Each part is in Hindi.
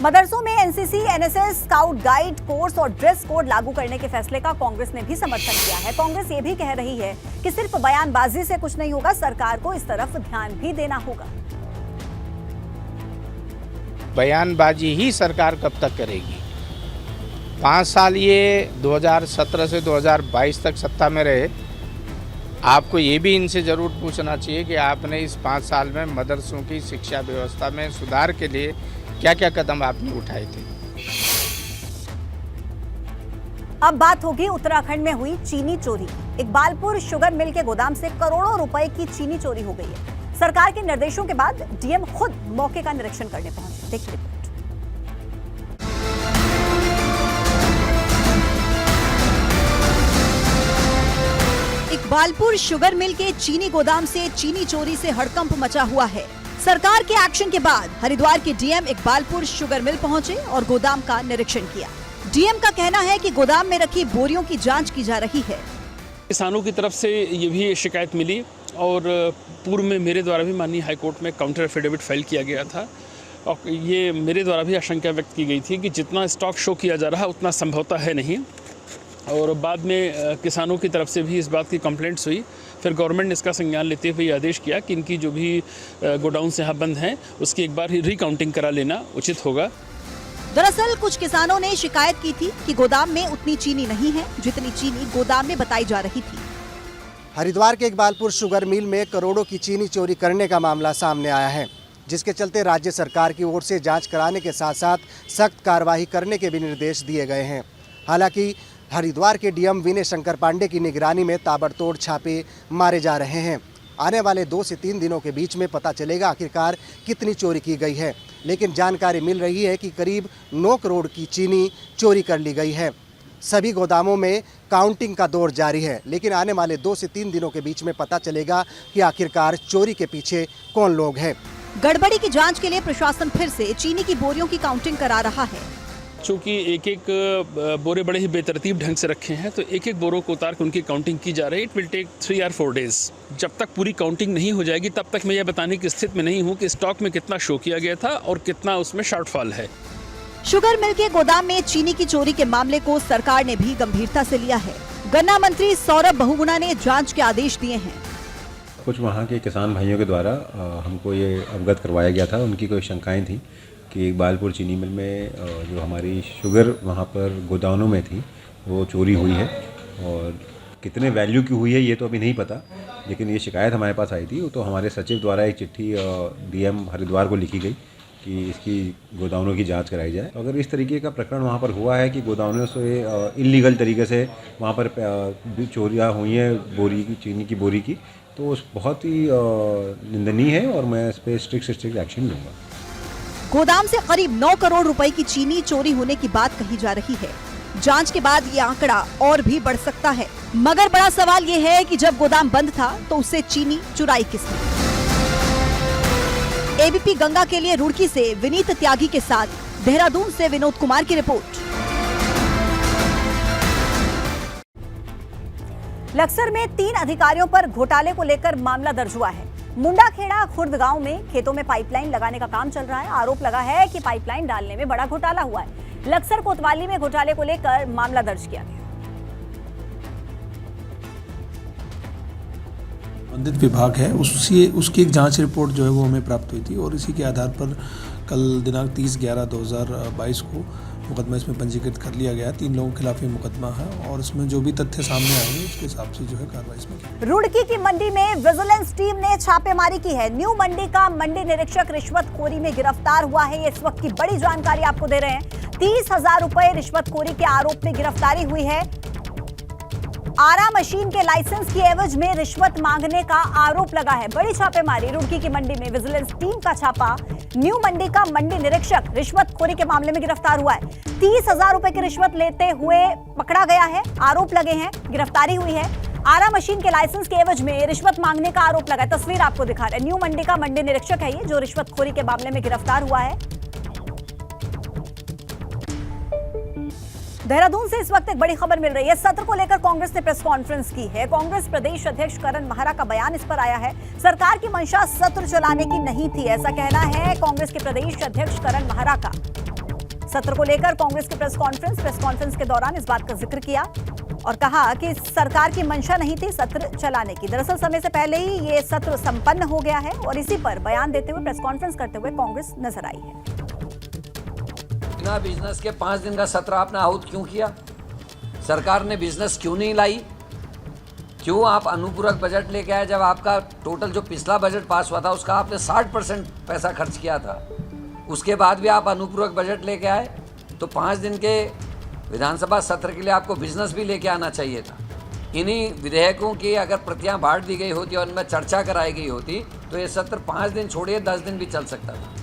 मदरसों में NCC, NSS, scout guide course और ड्रेस कोड लागू करने के फैसले का कांग्रेस ने भी समर्थन किया है। कांग्रेस ये भी कह रही है कि सिर्फ बयानबाजी से कुछ नहीं होगा, सरकार को इस तरफ ध्यान भी देना होगा। बयानबाजी ही सरकार कब तक करेगी? 5 साल ये 2017 से 2022 तक सत्ता में रहे। आपको ये भी इनसे ज़रूर पूछना चाहिए कि आपने इस 5 साल में मदरसों की शिक्षा व्यवस्था में सुधार के लिए क्या क्या कदम आपने उठाए थे। अब बात होगी उत्तराखंड में हुई चीनी चोरी। इकबालपुर शुगर मिल के गोदाम से करोड़ों रुपए की चीनी चोरी हो गई है। सरकार के निर्देशों के बाद डीएम खुद मौके का निरीक्षण करने पहुंचे। देखिए रिपोर्ट। इकबालपुर शुगर मिल के चीनी गोदाम से चीनी चोरी से हड़कंप मचा हुआ है। सरकार के एक्शन के बाद हरिद्वार के डीएम इकबालपुर शुगर मिल पहुंचे और गोदाम का निरीक्षण किया। डीएम का कहना है कि गोदाम में रखी बोरियों की जांच की जा रही है। किसानों की तरफ से ये भी शिकायत मिली और पूर्व में मेरे द्वारा भी माननीय हाईकोर्ट में काउंटर एफिडेविट फाइल किया गया था और ये मेरे द्वारा भी आशंका व्यक्त की गई थी कि जितना स्टॉक शो किया जा रहा है उतना संभवतः है नहीं। और बाद में किसानों की तरफ से भी इस बात की कंप्लेंट्स हुई। फिर गवर्नमेंट ने इसका संज्ञान लेते हुए आदेश किया कि इनकी जो भी गोडाउन्स यहाँ बंद हैं उसकी एक बार ही रिकाउंटिंग करा लेना उचित होगा। दरअसल कुछ किसानों ने शिकायत की थी कि गोदाम में उतनी चीनी नहीं है जितनी चीनी गोदाम में बताई जा रही थी। हरिद्वार के इकबालपुर शुगर मिल में करोड़ों की चीनी चोरी करने का मामला सामने आया है, जिसके चलते राज्य सरकार की ओर से जांच कराने के साथ साथ सख्त कार्रवाई करने के भी निर्देश दिए गए हैं। हालांकि हरिद्वार के डीएम विनय शंकर पांडे की निगरानी में ताबड़तोड़ छापे मारे जा रहे हैं। आने वाले 2 से 3 दिनों के बीच में पता चलेगा आखिरकार कितनी चोरी की गई है, लेकिन जानकारी मिल रही है कि करीब 9 करोड़ की चीनी चोरी कर ली गई है। सभी गोदामों में काउंटिंग का दौर जारी है, लेकिन आने वाले 2 से 3 दिनों के बीच में पता चलेगा कि आखिरकार चोरी के पीछे कौन लोग हैं। गड़बड़ी की जांच के लिए प्रशासन फिर से चीनी की बोरियों की काउंटिंग करा रहा है। चूँकि एक बोरे बड़े ही बेतरतीब ढंग से रखे हैं तो एक बोरों को उतार कर उनकी काउंटिंग की जा रही है। It will take 3 or 4 days। जब तक पूरी काउंटिंग नहीं हो जाएगी तब तक मैं यह बताने की स्थिति में नहीं हूँ कि स्टॉक में कितना शो किया गया था और कितना उसमें शॉर्टफॉल है। शुगर मिल के गोदाम में चीनी की चोरी के मामले को सरकार ने भी गंभीरता से लिया है। गन्ना मंत्री सौरभ बहुगुणा ने जांच के आदेश दिए हैं। कुछ वहाँ के किसान भाइयों के द्वारा हमको ये अवगत करवाया गया था, उनकी कोई शंकाएं थी कि इकबालपुर चीनी मिल में जो हमारी शुगर वहाँ पर गोदामों में थी वो चोरी हुई है और कितने वैल्यू की हुई है ये तो अभी नहीं पता, लेकिन ये शिकायत हमारे पास आई थी। तो हमारे सचिव द्वारा एक चिट्ठी डीएम हरिद्वार को लिखी गई कि इसकी गोदामों की जांच कराई जाए। तो अगर इस तरीके का प्रकरण वहाँ पर हुआ है कि गोदामों से इल्लीगल तरीके से वहाँ पर चोरियाँ हुई हैं बोरी की, चीनी की बोरी की, तो बहुत ही निंदनीय है और मैं इस पर स्ट्रिक्ट एक्शन लूँगा। गोदाम से करीब 9 करोड़ रुपए की चीनी चोरी होने की बात कही जा रही है। जांच के बाद ये आंकड़ा और भी बढ़ सकता है, मगर बड़ा सवाल ये है कि जब गोदाम बंद था तो उससे चीनी चुराई किसने। एबीपी गंगा के लिए रुड़की से विनीत त्यागी के साथ देहरादून से विनोद कुमार की रिपोर्ट। लक्सर में 3 अधिकारियों पर घोटाले को लेकर मामला दर्ज हुआ है। मुंडाखेड़ा खुर्द गांव में खेतों में पाइपलाइन लगाने का काम चल रहा है। आरोप लगा है कि पाइपलाइन डालने में बड़ा घोटाला हुआ है। लक्सर कोतवाली में घोटाले को लेकर मामला दर्ज किया गया। संबंधित विभाग है उसकी एक जांच रिपोर्ट जो है वो हमें प्राप्त हुई थी और इसी के आधार पर कल दिनांक 30/11/2022 को मुकदमा इसमें पंजीकृत कर लिया गया। 3 लोगों के खिलाफ ये मुकदमा है और इसमें जो भी तथ्य सामने आएंगे उसके हिसाब से जो है कार्रवाई इसमें की। रुड़की की मंडी में विजिलेंस टीम ने छापेमारी की है। न्यू मंडी का मंडी निरीक्षक रिश्वतखोरी में गिरफ्तार हुआ है। ये इस वक्त की बड़ी जानकारी आपको दे रहे हैं। 30,000 रुपए रिश्वतखोरी के आरोप में गिरफ्तारी हुई है। आरा मशीन के लाइसेंस की एवज में रिश्वत मांगने का आरोप लगा है। बड़ी छापेमारी रुड़की की मंडी में विजिलेंस टीम का छापा। न्यू मंडी का मंडी निरीक्षक रिश्वतखोरी के मामले में गिरफ्तार हुआ है। 30,000 रुपए की रिश्वत लेते हुए पकड़ा गया है। आरोप लगे हैं, गिरफ्तारी हुई है। आरा मशीन के लाइसेंस के एवज में रिश्वत मांगने का आरोप लगा है। तस्वीर आपको दिखा रहे हैं। न्यू मंडी का मंडी निरीक्षक है ये जो रिश्वतखोरी के मामले में गिरफ्तार हुआ है। देहरादून से इस वक्त एक बड़ी खबर मिल रही है। सत्र को लेकर कांग्रेस ने प्रेस कॉन्फ्रेंस की है। कांग्रेस प्रदेश अध्यक्ष करण महारा का बयान इस पर आया है। सरकार की मंशा सत्र चलाने की नहीं थी, ऐसा कहना है कांग्रेस के प्रदेश अध्यक्ष करण महारा का। सत्र को लेकर कांग्रेस की प्रेस कॉन्फ्रेंस के दौरान इस बात का जिक्र किया और कहा कि सरकार की मंशा नहीं थी सत्र चलाने की। दरअसल समय से पहले ही ये सत्र संपन्न हो गया है और इसी पर बयान देते हुए प्रेस कॉन्फ्रेंस करते हुए कांग्रेस नजर आई है। बिना बिजनेस के 5 दिन का सत्र आपने आहूत क्यों किया? सरकार ने बिजनेस क्यों नहीं लाई? क्यों आप अनुपूरक बजट लेके आए जब आपका टोटल जो पिछला बजट पास हुआ था उसका आपने 60% पैसा खर्च किया था? उसके बाद भी आप अनुपूरक बजट लेके आए, तो 5 दिन के विधानसभा सत्र के लिए आपको बिजनेस भी लेके आना चाहिए था। इन्हीं विधेयकों की अगर प्रतियां बांट दी गई होती और उनमें चर्चा कराई गई होती तो ये सत्र 5 दिन छोड़िए 10 दिन भी चल सकता था।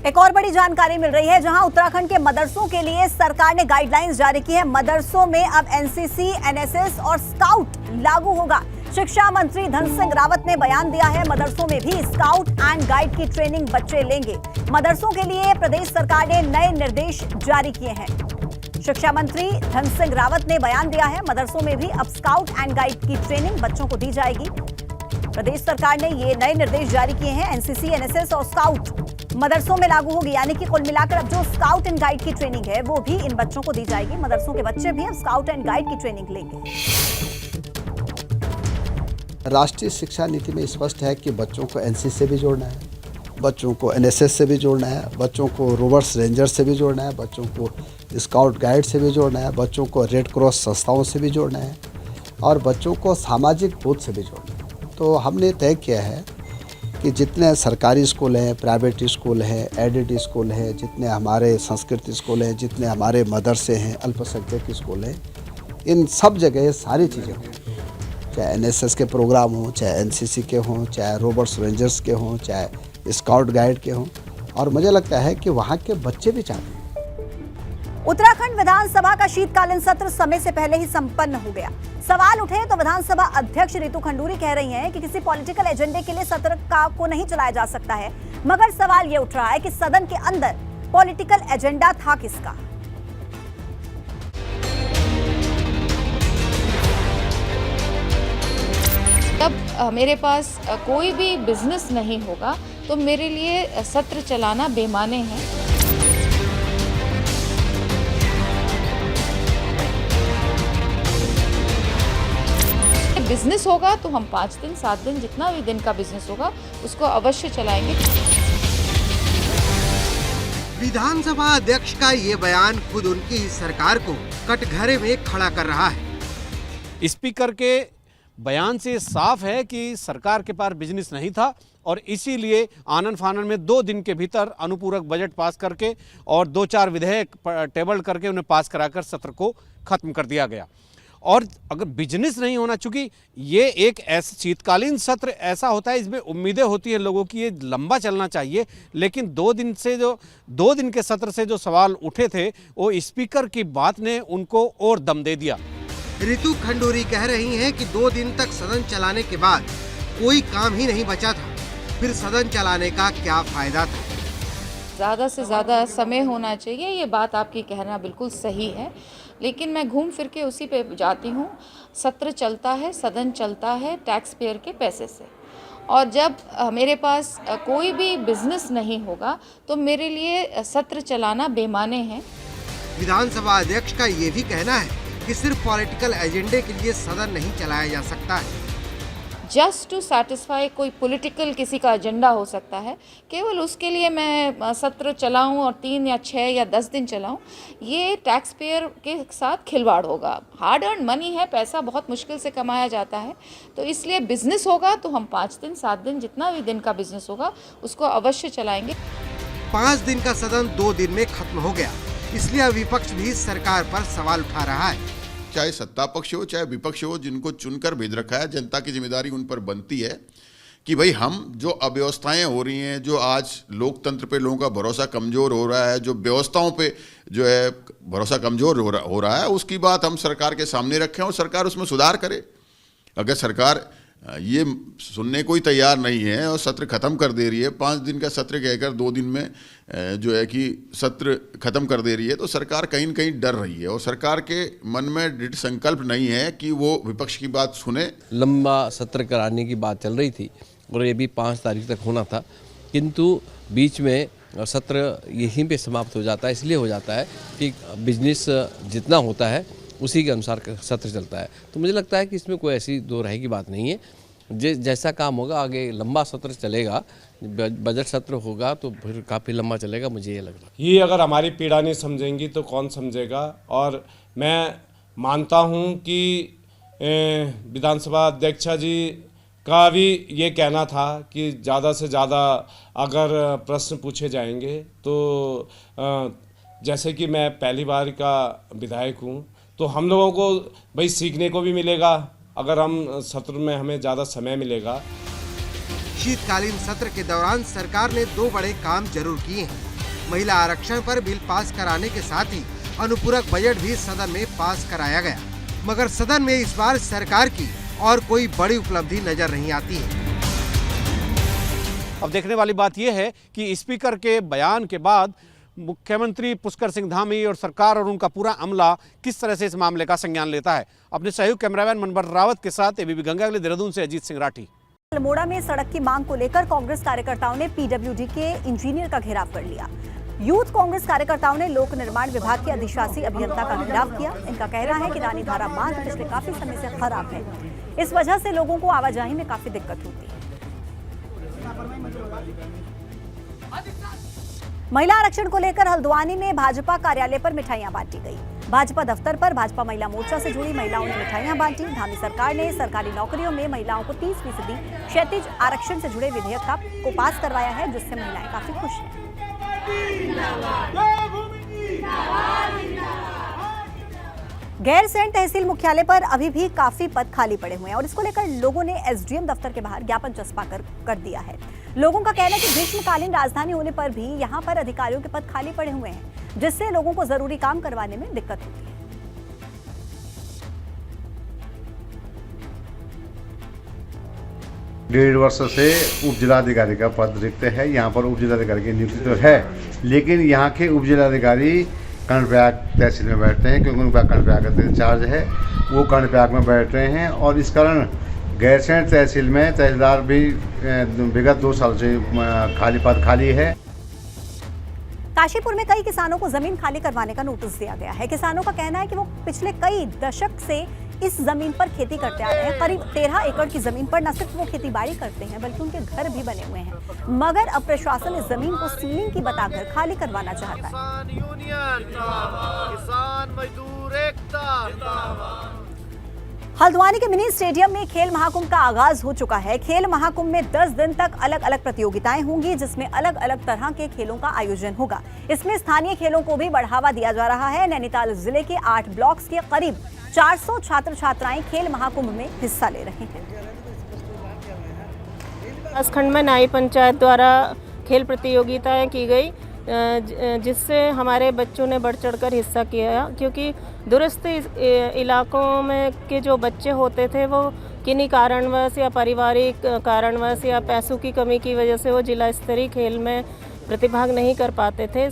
एक और बड़ी जानकारी मिल रही है, जहां उत्तराखंड के मदरसों के लिए सरकार ने गाइडलाइंस जारी की है। मदरसों में अब एनसीसी, एनएसएस और स्काउट लागू होगा। शिक्षा मंत्री धन सिंह रावत ने बयान दिया है, मदरसों में भी स्काउट एंड गाइड की ट्रेनिंग बच्चे लेंगे। मदरसों के लिए प्रदेश सरकार ने नए निर्देश जारी किए हैं। शिक्षा मंत्री धन सिंह रावत ने बयान दिया है, मदरसों में भी अब स्काउट एंड गाइड की ट्रेनिंग बच्चों को दी जाएगी। प्रदेश सरकार ने ये नए निर्देश जारी किए हैं। एनसीसी, एनएसएस और स्काउट मदरसों में लागू होगी, यानी कि कुल मिलाकर अब जो स्काउट एंड गाइड की ट्रेनिंग है वो भी इन बच्चों को दी जाएगी। मदरसों के बच्चे भी अब स्काउट एंड गाइड की ट्रेनिंग लेंगे। राष्ट्रीय शिक्षा नीति में स्पष्ट है कि बच्चों को एनसीसी से भी जोड़ना है, बच्चों को एनएसएस से भी जोड़ना है, बच्चों को रोवर्स रेंजर से भी जोड़ना है, बच्चों को स्काउट गाइड से भी जोड़ना है, बच्चों को रेड क्रॉस संस्थाओं से भी जोड़ना है और बच्चों को सामाजिक बोध से भी जोड़ना है। तो हमने तय किया है कि जितने सरकारी स्कूल हैं, प्राइवेट स्कूल हैं, एडेड स्कूल हैं, जितने हमारे संस्कृत स्कूल हैं, जितने हमारे मदरसे हैं, अल्पसंख्यक स्कूल हैं, इन सब जगह सारी चीज़ें हों, चाहे एनएसएस के प्रोग्राम हों, चाहे एनसीसी के हों, चाहे रोवर्स रेंजर्स के हों, चाहे स्काउट गाइड के हों, और मुझे लगता है कि वहाँ के बच्चे भी चाहते हैं। उत्तराखंड विधानसभा का शीतकालीन सत्र समय से पहले ही संपन्न हो गया। सवाल उठे तो विधानसभा अध्यक्ष रितु खंडूरी कह रही हैं कि किसी पॉलिटिकल एजेंडे के लिए सत्र को नहीं चलाया जा सकता है, मगर सवाल ये उठ रहा है कि सदन के अंदर पॉलिटिकल एजेंडा था किसका? जब मेरे पास कोई भी बिजनेस नहीं होगा तो मेरे लिए सत्र चलाना बेमाने है। बिजनेस होगा तो हम 5 दिन 7 दिन जितना भी दिन का बिजनेस होगा उसको अवश्य चलाएंगे। विधानसभा अध्यक्ष का ये बयान खुद उनकी ही सरकार को कटघरे में खड़ा कर रहा है। स्पीकर के बयान से साफ है कि सरकार के पास बिजनेस नहीं था और इसीलिए आनन फानन में 2 दिन के भीतर अनुपूरक बजट पास करके और 2-4 विधेयक टेबल करके उन्हें पास कराकर सत्र को खत्म कर दिया गया। और अगर बिजनेस नहीं होना, चूंकि ये एक ऐसा शीतकालीन सत्र ऐसा होता है, इसमें उम्मीदें होती हैं लोगों की, ये लंबा चलना चाहिए, लेकिन 2 दिन के सत्र से जो सवाल उठे थे वो स्पीकर की बात ने उनको और दम दे दिया। रितु खंडूरी कह रही हैं कि 2 दिन तक सदन चलाने के बाद कोई काम ही नहीं बचा था, फिर सदन चलाने का क्या फायदा था? ज़्यादा से ज़्यादा समय होना चाहिए, ये बात आपकी कहना बिल्कुल सही है, लेकिन मैं घूम फिर के उसी पे जाती हूँ। सत्र चलता है, सदन चलता है टैक्स पेयर के पैसे से, और जब मेरे पास कोई भी बिजनेस नहीं होगा तो मेरे लिए सत्र चलाना बेमाने है। विधानसभा अध्यक्ष का ये भी कहना है कि सिर्फ पॉलिटिकल एजेंडे के लिए सदन नहीं चलाया जा सकता है। जस्ट टू सेटिस्फाई कोई पॉलिटिकल किसी का एजेंडा हो सकता है, केवल उसके लिए मैं सत्र चलाऊं और 3 या 6 या 10 दिन चलाऊं, ये टैक्स पेयर के साथ खिलवाड़ होगा। हार्ड अर्न मनी है, पैसा बहुत मुश्किल से कमाया जाता है, तो इसलिए बिजनेस होगा तो हम 5 दिन 7 दिन जितना भी दिन का बिजनेस होगा उसको अवश्य चलाएंगे। 5 दिन का सदन 2 दिन में खत्म हो गया, इसलिए विपक्ष भी सरकार पर सवाल उठा रहा है। चाहे सत्ता पक्ष हो चाहे विपक्ष हो, जिनको चुनकर भेज रखा है, जनता की जिम्मेदारी उन पर बनती है कि भाई हम जो अव्यवस्थाएं हो रही हैं, जो आज लोकतंत्र पे लोगों का भरोसा कमज़ोर हो रहा है, जो व्यवस्थाओं पे जो है भरोसा कमज़ोर हो रहा है, उसकी बात हम सरकार के सामने रखें और सरकार उसमें सुधार करे। अगर सरकार ये सुनने को ही तैयार नहीं है और सत्र खत्म कर दे रही है, 5 दिन का सत्र कहकर 2 दिन में जो है कि सत्र खत्म कर दे रही है, तो सरकार कहीं न कहीं डर रही है और सरकार के मन में दृढ़ संकल्प नहीं है कि वो विपक्ष की बात सुने। लंबा सत्र कराने की बात चल रही थी और ये भी 5 तारीख तक होना था, किंतु बीच में सत्र यहीं पे समाप्त हो जाता है। इसलिए हो जाता है कि बिजनेस जितना होता है उसी के अनुसार सत्र चलता है। तो मुझे लगता है कि इसमें कोई ऐसी दो राय की बात नहीं है। जैसा काम होगा आगे लंबा सत्र चलेगा, बजट सत्र होगा तो फिर काफ़ी लंबा चलेगा, मुझे ये लग रहा है। ये अगर हमारी पीड़ा नहीं समझेंगी तो कौन समझेगा। और मैं मानता हूँ कि विधानसभा अध्यक्षा जी का भी ये कहना था कि ज़्यादा से ज़्यादा अगर प्रश्न पूछे जाएंगे तो जैसे कि मैं पहली बार का विधायक हूँ तो हम लोगों को भाई सीखने को भी मिलेगा अगर हम सत्र में हमें ज़्यादा समय मिलेगा। शीतकालीन सत्र के दौरान सरकार ने 2 बड़े काम जरूर किए हैं। महिला आरक्षण पर बिल पास कराने के साथ ही अनुपूरक बजट भी सदन में पास कराया गया, मगर सदन में इस बार सरकार की और कोई बड़ी उपलब्धि नजर नहीं आती है। अब देखने वाली बात यह है कि स्पीकर के बयान के बाद मुख्यमंत्री पुष्कर सिंह धामी और सरकार और उनका पूरा अमला किस तरह से इस मामले का संज्ञान लेता है। अपने सहयोग कैमरामैन मनबर रावत के साथ एबीपी गंगा के लिए देहरादून से अजीत सिंह राठी। अल्मोड़ा में सड़क की मांग को लेकर कांग्रेस कार्यकर्ताओं ने पीडब्ल्यूडी के इंजीनियर का घेराव कर लिया। यूथ कांग्रेस कार्यकर्ताओं ने लोक निर्माण विभाग के अधिशासी अभियंता का घेराव किया। इनका कहना है कि रानी धारा बांध पिछले काफी समय से खराब है, इस वजह से लोगों को आवाजाही में काफी दिक्कत होती है। महिला आरक्षण को लेकर हल्द्वानी में भाजपा कार्यालय पर मिठाइयां बांटी गई। भाजपा दफ्तर पर भाजपा महिला मोर्चा से जुड़ी महिलाओं ने मिठाइयां बांटी। धामी सरकार ने सरकारी नौकरियों में महिलाओं को 30% क्षैतिज आरक्षण से जुड़े विधेयक को पास करवाया है, जिससे महिलाएं काफी खुश हैं। गैरसैंण तहसील मुख्यालय पर अभी भी काफी पद खाली पड़े हुए हैं और इसको लेकर लोगों ने एसडीएम दफ्तर के बाहर ज्ञापन चस्पा कर दिया है। लोगों का कहना है कि ग्रीष्मकालीन राजधानी होने पर भी यहां पर अधिकारियों के पद खाली पड़े हुए हैं, जिससे लोगों को जरूरी काम करवाने में दिक्कत होती है। डेढ़ वर्ष से उप जिलाधिकारी का पद रिक्त है। यहाँ पर उप जिलाधिकारी की नियुक्ति तो है, लेकिन यहाँ के उप जिलाधिकारी कर्णप्रयाग तहसील में बैठते हैं, क्योंकि उनका कर्णप्रयाग का इंचार्ज है, वो कर्णप्रयाग में बैठ रहे हैं। और इस कारण गैरसैंण तहसील में तहसीलदार भी विगत 2 साल से पद खाली है। काशीपुर में कई किसानों को जमीन खाली करवाने का नोटिस दिया गया है। किसानों का कहना है कि वो पिछले कई दशक से इस जमीन पर खेती करते आ रहे हैं। करीब 13 एकड़ की जमीन पर न सिर्फ वो खेतीबाड़ी करते हैं बल्कि उनके घर भी बने हुए हैं, मगर अब प्रशासन इस जमीन को सीलिंग की बताकर खाली करवाना चाहता है। हल्द्वानी के मिनी स्टेडियम में खेल महाकुंभ का आगाज हो चुका है। खेल महाकुंभ में 10 दिन तक अलग अलग प्रतियोगिताएं होंगी, जिसमें अलग अलग तरह के खेलों का आयोजन होगा। इसमें स्थानीय खेलों को भी बढ़ावा दिया जा रहा है। नैनीताल जिले के 8 ब्लॉक्स के करीब 400 छात्र छात्राएं खेल महाकुंभ में हिस्सा ले रहे हैं। विकासखंड में नाई पंचायत द्वारा खेल प्रतियोगिताएं की गई, जिससे हमारे बच्चों ने बढ़ चढ़कर हिस्सा किया, क्योंकि दूरस्थ इलाकों में के जो बच्चे होते थे वो किन्हीं कारणवश या पारिवारिक कारणवश या पैसों की कमी की वजह से वो जिला स्तरीय खेल में प्रतिभाग नहीं कर पाते थे।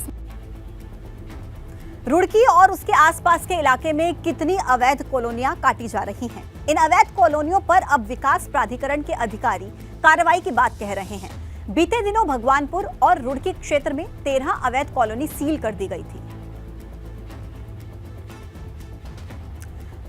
रुड़की और उसके आसपास के इलाके में कितनी अवैध कॉलोनियां काटी जा रही हैं। इन अवैध कॉलोनियों पर अब विकास प्राधिकरण के अधिकारी कार्रवाई की बात कह रहे हैं। बीते दिनों भगवानपुर और रुड़की क्षेत्र में 13 अवैध कॉलोनी सील कर दी गई थी।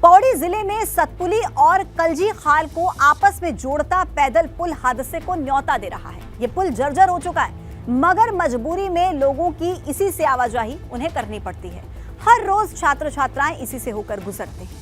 पौड़ी जिले में सतपुली और कलजी खाल को आपस में जोड़ता पैदल पुल हादसे को न्योता दे रहा है। ये पुल जर्जर हो चुका है, मगर मजबूरी में लोगों की इसी से आवाजाही उन्हें करनी पड़ती है। हर रोज छात्र छात्राएं इसी से होकर गुजरते हैं।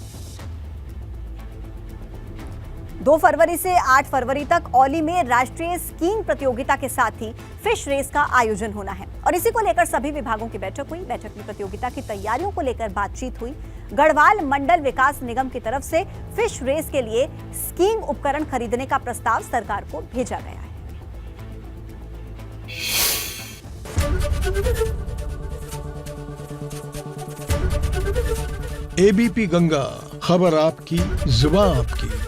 2 फरवरी से 8 फरवरी तक औली में राष्ट्रीय स्कीइंग प्रतियोगिता के साथ ही फिश रेस का आयोजन होना है और इसी को लेकर सभी विभागों की बैठक हुई। बैठक में प्रतियोगिता की तैयारियों को लेकर बातचीत हुई। गढ़वाल मंडल विकास निगम की तरफ से फिश रेस के लिए स्कीइंग उपकरण खरीदने का प्रस्ताव सरकार को भेजा गया है। एबीपी गंगा, खबर आपकी, जुबान आपकी।